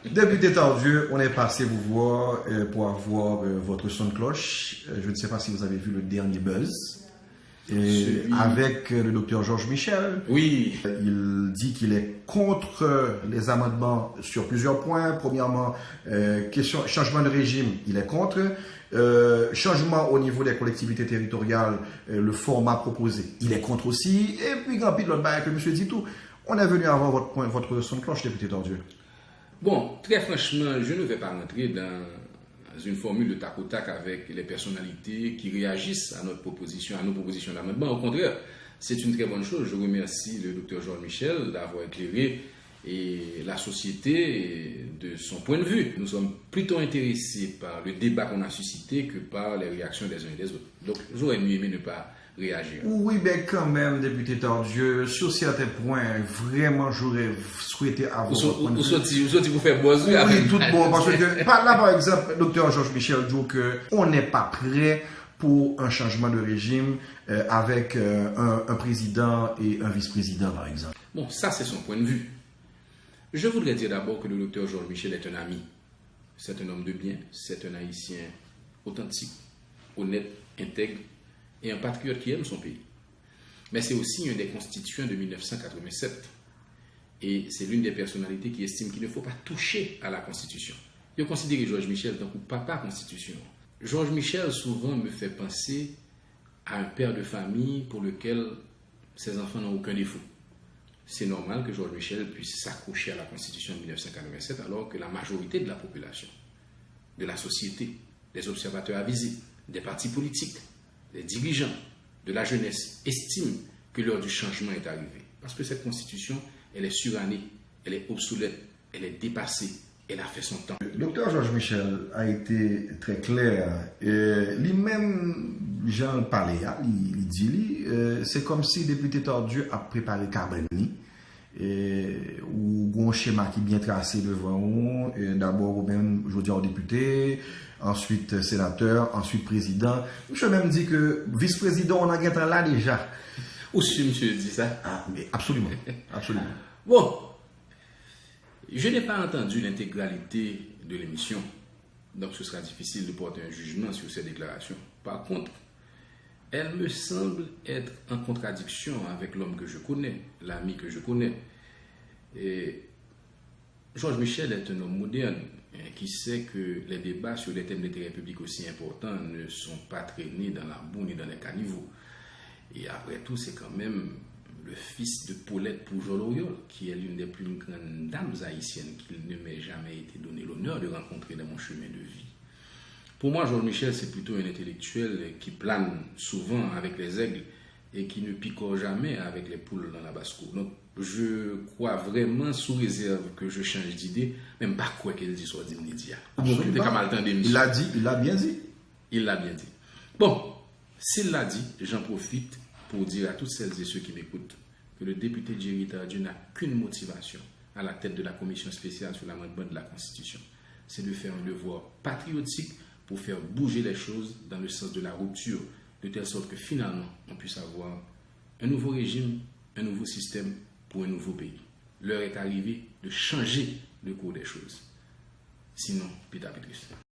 Député Tardieu, on est passé vous voir pour avoir votre son de cloche. Je ne sais pas si vous avez vu le dernier buzz. Avec le docteur Georges Michel. Oui. Il dit qu'il est contre les amendements sur plusieurs points. Premièrement, question changement de régime, il est contre. Changement au niveau des collectivités territoriales, le format proposé, il est contre aussi. Et puis, grand pile l'autre bail que monsieur dit tout. On est venu avoir votre son de cloche, député Tardieu. Bon, très franchement, je ne vais pas rentrer dans une formule de tac au tac avec les personnalités qui réagissent à notre proposition, à nos propositions d'amendement. Au contraire, c'est une très bonne chose. Je remercie le docteur Georges Michel d'avoir éclairé la société de son point de vue. Nous sommes plutôt intéressés par le débat qu'on a suscité que par les réactions des uns et des autres. Donc, j'aurais mieux aimé ne pas réagir. Oui, mais quand même, député Tardieu, sur certains points, vraiment, j'aurais souhaité avoir votre point de vue. Vous vous faites boiser. Oui, tout bon, parce que là, par exemple, docteur Georges Michel dit qu'on n'est pas prêt pour un changement de régime avec un président et un vice-président, par exemple. Bon, ça, c'est son point de vue. Je voudrais dire d'abord que le docteur Georges Michel est un ami. C'est un homme de bien, c'est un Haïtien authentique, honnête, intègre et un patriote qui aime son pays. Mais c'est aussi un des constituants de 1987. Et c'est l'une des personnalités qui estime qu'il ne faut pas toucher à la Constitution. Je considère Georges Michel comme papa Constitution. Georges Michel souvent me fait penser à un père de famille pour lequel ses enfants n'ont aucun défaut. C'est normal que Georges Michel puisse s'accrocher à la Constitution de 1987 alors que la majorité de la population, de la société, des observateurs avisés, des partis politiques, des dirigeants, de la jeunesse estiment que l'heure du changement est arrivée. Parce que cette Constitution, elle est surannée, elle est obsolète, elle est dépassée, elle a fait son temps. Le docteur Georges Michel a été très clair. Lui-même, j'en parlais, il dit, c'est comme si le député Tardieu a préparé Carboni, ou un schéma qui est bien tracé devant nous. D'abord, ou même, je veux dire, député, ensuite sénateur, ensuite président. Je même dis que vice-président, on a gagné là déjà. Aussi, monsieur dit ça? Ah, mais absolument, absolument. Bon, je n'ai pas entendu l'intégralité de l'émission, donc ce sera difficile de porter un jugement sur ces déclarations. Par contre, elle me semble être en contradiction avec l'homme que je connais, l'ami que je connais. Et Georges Michel est un homme moderne qui sait que les débats sur des thèmes d'intérêt public aussi importants ne sont pas traînés dans la boue ni dans les caniveaux. Et après tout, c'est quand même le fils de Paulette Poujol-Oriol, qui est l'une des plus grandes dames haïtiennes qu'il ne m'ait jamais été donné l'honneur de rencontrer dans mon chemin de vie. Pour moi, Georges Michel, c'est plutôt un intellectuel qui plane souvent avec les aigles et qui ne picore jamais avec les poules dans la basse-cour. Donc, je crois vraiment, sous réserve que je change d'idée, même pas quoi qu'elle dit soit d'immédiat. Il l'a dit, il l'a bien dit. Il l'a bien dit. Bon, s'il l'a dit, j'en profite pour dire à toutes celles et ceux qui m'écoutent que le député Jerry Tardieu n'a qu'une motivation à la tête de la commission spéciale sur l'amendement de la Constitution. C'est de faire un devoir patriotique pour faire bouger les choses dans le sens de la rupture, de telle sorte que finalement, on puisse avoir un nouveau régime, un nouveau système pour un nouveau pays. L'heure est arrivée de changer le cours des choses. Sinon, pita Petrus.